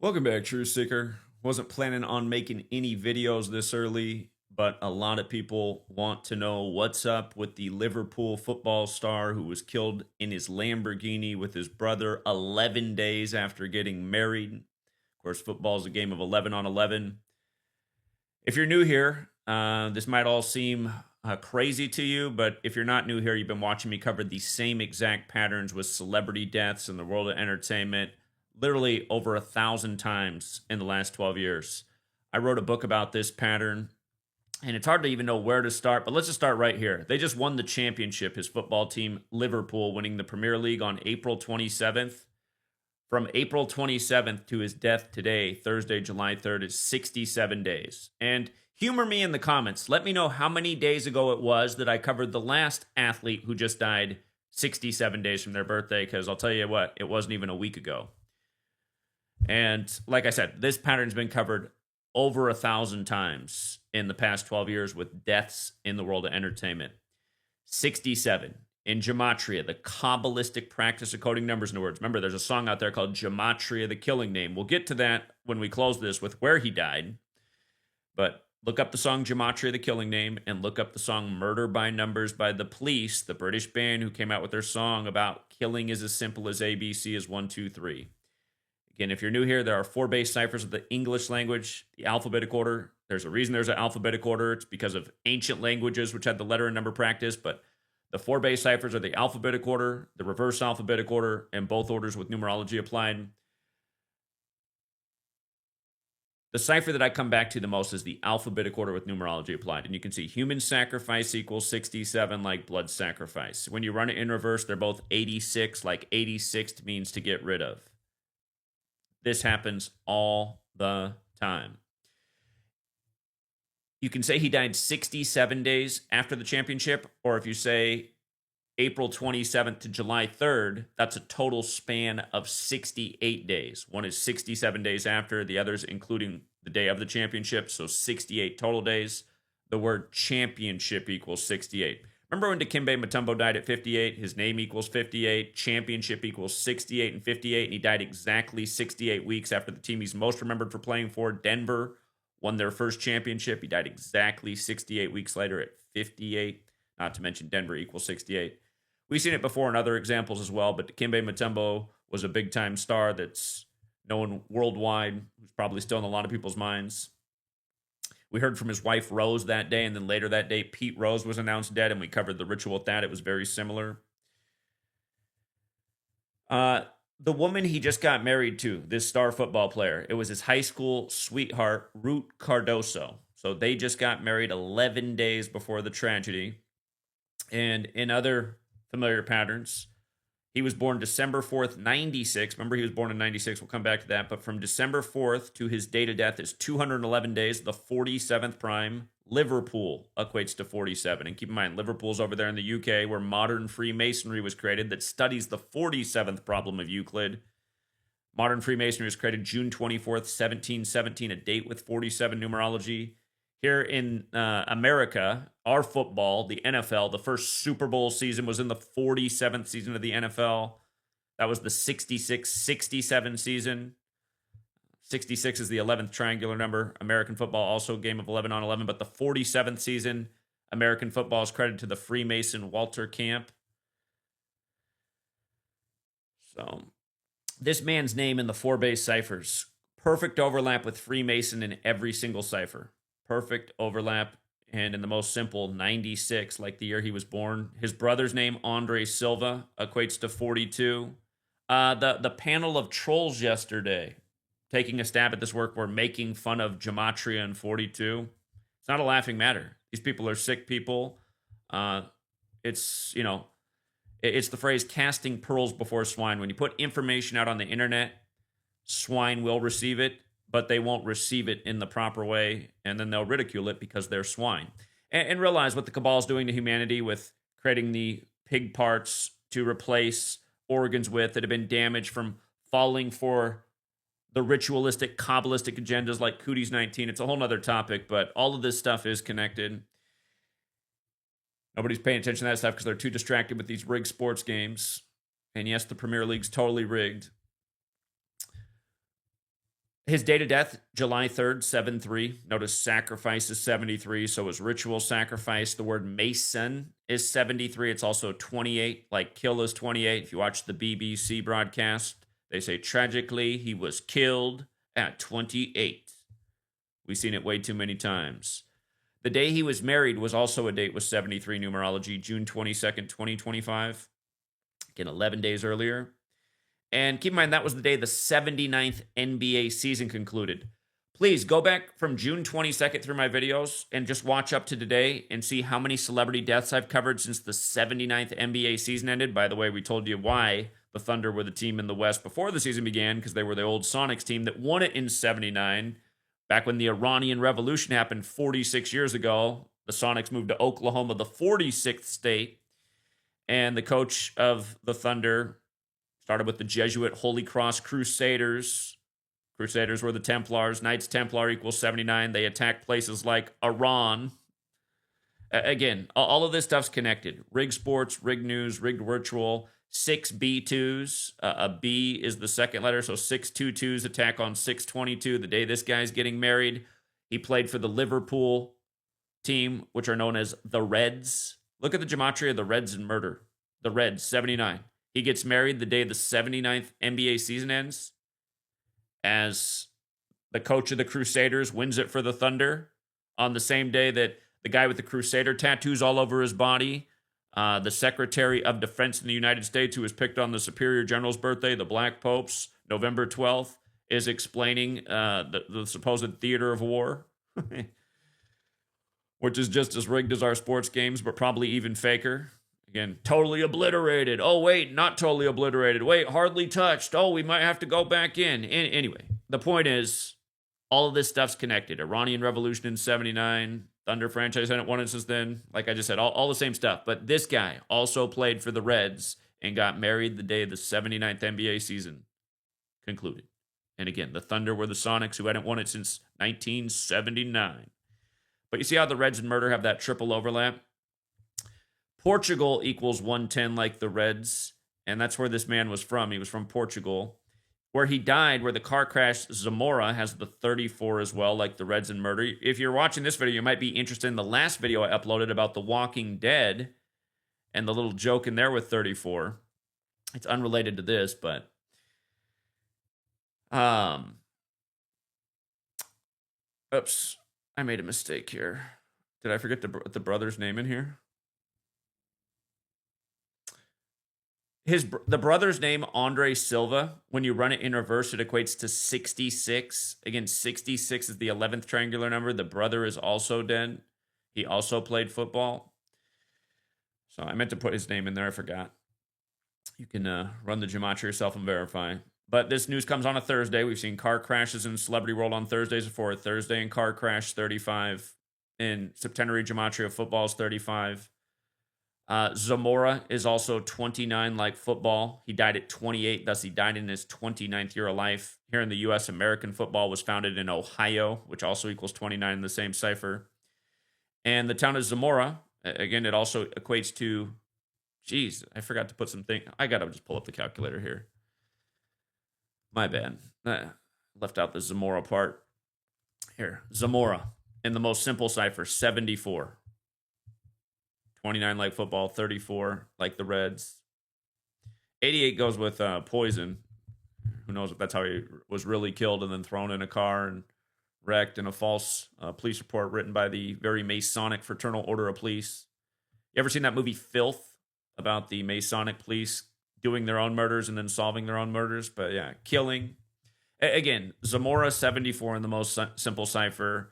Welcome back, True Seeker. Wasn't planning on making any videos this early, but a lot of people want to know what's up with the Liverpool football star who was killed in his Lamborghini with his brother 11 days after getting married. Of course, football is a game of 11 on 11. If you're new here, this might all seem crazy to you, but if you're not new here, you've been watching me cover the same exact patterns with celebrity deaths in the world of entertainment literally over 1,000 times in the last 12 years. I wrote a book about this pattern, and it's hard to even know where to start, but let's just start right here. They just won the championship, his football team, Liverpool, winning the Premier League on April 27th. From April 27th to his death today, Thursday, July 3rd, is 67 days. And humor me in the comments. Let me know how many days ago it was that I covered the last athlete who just died 67 days from their birthday, because I'll tell you what, it wasn't even a week ago. And like I said, this pattern's been covered over 1,000 times in the past 12 years with deaths in the world of entertainment. 67 in gematria, the Kabbalistic practice of coding numbers into words. Remember, there's a song out there called Gematria, the Killing Name. We'll get to that when we close this with where he died. But look up the song Gematria, the Killing Name, and look up the song Murder by Numbers by The Police, the British band who came out with their song about killing is as simple as ABC is 1, 2, 3. Again, if you're new here, there are 4 base ciphers of the English language, the alphabetic order. There's a reason there's an alphabetic order. It's because of ancient languages which had the letter and number practice, but the 4 base ciphers are the alphabetic order, the reverse alphabetic order, and both orders with numerology applied. The cipher that I come back to the most is the alphabetic order with numerology applied. And you can see human sacrifice equals 67, like blood sacrifice. When you run it in reverse, they're both 86, like 86 means to get rid of. This happens all the time. You can say he died 67 days after the championship, or if you say April 27th to July 3rd, that's a total span of 68 days. One is 67 days after, the others including the day of the championship, so 68 total days. The word championship equals 68. Remember when Dikembe Mutombo died at 58? His name equals 58. Championship equals 68 and 58. And he died exactly 68 weeks after the team he's most remembered for playing for, Denver, won their first championship. He died exactly 68 weeks later at 58. Not to mention Denver equals 68. We've seen it before in other examples as well, but Dikembe Mutombo was a big-time star that's known worldwide, who's probably still in a lot of people's minds. We heard from his wife, Rose, that day, and then later that day, Pete Rose was announced dead, and we covered the ritual with that. It was very similar. The woman he just got married to, this star football player, it was his high school sweetheart, Ruth Cardoso. So they just got married 11 days before the tragedy. And in other familiar patterns, he was born December 4th, 96. Remember, he was born in 96. We'll come back to that. But from December 4th to his date of death is 211 days, the 47th prime. Liverpool equates to 47. And keep in mind, Liverpool's over there in the UK where modern Freemasonry was created that studies the 47th problem of Euclid. Modern Freemasonry was created June 24th, 1717, a date with 47 numerology. Here in America, our football, the NFL, the first Super Bowl season was in the 47th season of the NFL. That was the 66-67 season. 66 is the 11th triangular number. American football, also a game of 11 on 11. But the 47th season, American football is credited to the Freemason Walter Camp. So this man's name in the 4 base ciphers. Perfect overlap with Freemason in every single cipher. Perfect overlap, and in the most simple, 96, like the year he was born. His brother's name, Andre Silva, equates to 42. The panel of trolls yesterday, taking a stab at this work, were making fun of gematria and 42. It's not a laughing matter. These people are sick people. It's the phrase casting pearls before swine. When you put information out on the internet, swine will receive it, but they won't receive it in the proper way, and then they'll ridicule it because they're swine. And realize what the cabal is doing to humanity with creating the pig parts to replace organs with that have been damaged from falling for the ritualistic, Kabbalistic agendas like Cooties 19. It's a whole nother topic, but all of this stuff is connected. Nobody's paying attention to that stuff because they're too distracted with these rigged sports games. And yes, the Premier League's totally rigged. His date of death, July 3rd, 7-3. Notice sacrifice is 73, so his ritual sacrifice. The word Mason is 73. It's also 28, like kill is 28. If you watch the BBC broadcast, they say tragically he was killed at 28. We've seen it way too many times. The day he was married was also a date with 73 numerology, June 22nd, 2025. Again, 11 days earlier. And keep in mind, that was the day the 79th NBA season concluded. Please go back from June 22nd through my videos and just watch up to today and see how many celebrity deaths I've covered since the 79th NBA season ended. By the way, we told you why the Thunder were the team in the West before the season began, because they were the old Sonics team that won it in 79. Back when the Iranian Revolution happened 46 years ago, the Sonics moved to Oklahoma, the 46th state. And the coach of the Thunder started with the Jesuit Holy Cross Crusaders. Crusaders were the Templars. Knights Templar equals 79. They attacked places like Iran. Again, all of this stuff's connected. Rig Sports, Rig News, Rigged Virtual, 6B2s. A B is the second letter, so 622s attack on 622. The day this guy's getting married, he played for the Liverpool team, which are known as the Reds. Look at the gematria of the Reds and murder. The Reds, 79. He gets married the day the 79th NBA season ends, as the coach of the Crusaders wins it for the Thunder on the same day that the guy with the Crusader tattoos all over his body, the Secretary of Defense in the United States, who was picked on the Superior General's birthday, the Black Popes, November 12th, is explaining the supposed theater of war, which is just as rigged as our sports games, but probably even faker. Again, totally obliterated. Oh, wait, not totally obliterated. Wait, hardly touched. Oh, we might have to go back in. Anyway, the point is, all of this stuff's connected. Iranian Revolution in 79. Thunder franchise hadn't won it since then. Like I just said, all the same stuff. But this guy also played for the Reds and got married the day the 79th NBA season concluded. And again, the Thunder were the Sonics, who hadn't won it since 1979. But you see how the Reds and murder have that triple overlap? Portugal equals 110 like the Reds, and that's where this man was from. He was from Portugal. Where he died, where the car crash, Zamora has the 34 as well, like the Reds and murder. If you're watching this video, you might be interested in the last video I uploaded about The Walking Dead and the little joke in there with 34. It's unrelated to this, but oops, I made a mistake here. Did I forget to put the brother's name in here? The brother's name, Andre Silva, when you run it in reverse, it equates to 66. Again, 66 is the 11th triangular number. The brother is also dead. He also played football. So I meant to put his name in there. I forgot. You can run the gematria yourself and verify. But this news comes on a Thursday. We've seen car crashes in Celebrity World on Thursdays before. Thursday in car crash, 35. In Septenary gematria, football is 35. Zamora is also 29 like football. He died at 28, thus he died in his 29th year of life. Here in the U.S., American football was founded in Ohio, which also equals 29 in the same cipher. And the town of Zamora, again, it also equates to, geez, I forgot to put something. I got to just pull up the calculator here. My bad. Left out the Zamora part. Here, Zamora, in the most simple cipher, 74. 29 like football, 34 like the Reds. 88 goes with poison. Who knows if that's how he was really killed and then thrown in a car and wrecked in a false police report written by the very Masonic Fraternal Order of Police. You ever seen that movie Filth about the Masonic police doing their own murders and then solving their own murders? But yeah, killing. Again, Zamora 74 in the most simple cipher,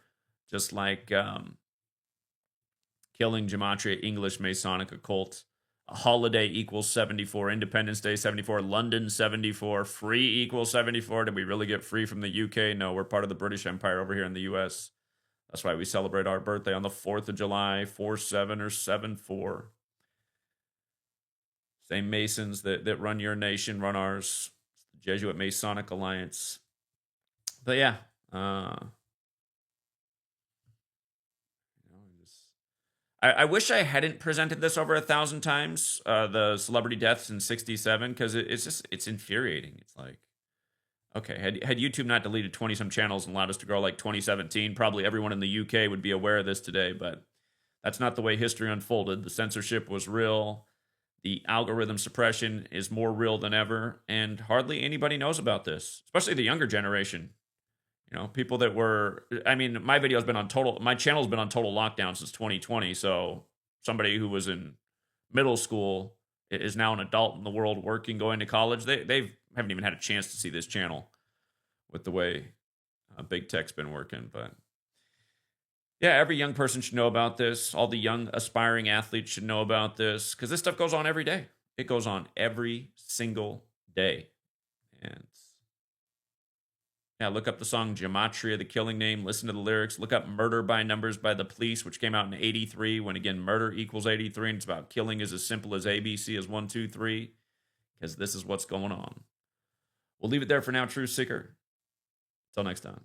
just like killing gematria, English Masonic occult. A holiday equals 74. Independence Day 74. London 74. Free equals 74. Did we really get free from the UK? No, we're part of the British Empire over here in the US. That's why we celebrate our birthday on the 4th of July, 4-7 or 7-4. Same Masons that run your nation, run ours. It's the Jesuit Masonic Alliance. But yeah, I wish I hadn't presented this over 1,000 times, the celebrity deaths in 67, because it's infuriating. It's like, Okay, had YouTube not deleted 20 some channels and allowed us to grow like 2017, probably everyone in the UK would be aware of this today, but that's not the way history unfolded. The censorship was real. The algorithm suppression is more real than ever, and hardly anybody knows about this, especially the younger generation. You know, people that were, I mean, my channel's been on total lockdown since 2020. So somebody who was in middle school is now an adult in the world working, going to college. They haven't even had a chance to see this channel with the way big tech's been working. But yeah, every young person should know about this. All the young aspiring athletes should know about this because this stuff goes on every day. It goes on every single day. And yeah, look up the song Gematria, the Killing Name. Listen to the lyrics. Look up Murder by Numbers by The Police, which came out in 83, when again, murder equals 83. And it's about killing is as simple as ABC is 1, 2, 3, because this is what's going on. We'll leave it there for now, True Seeker. Until next time.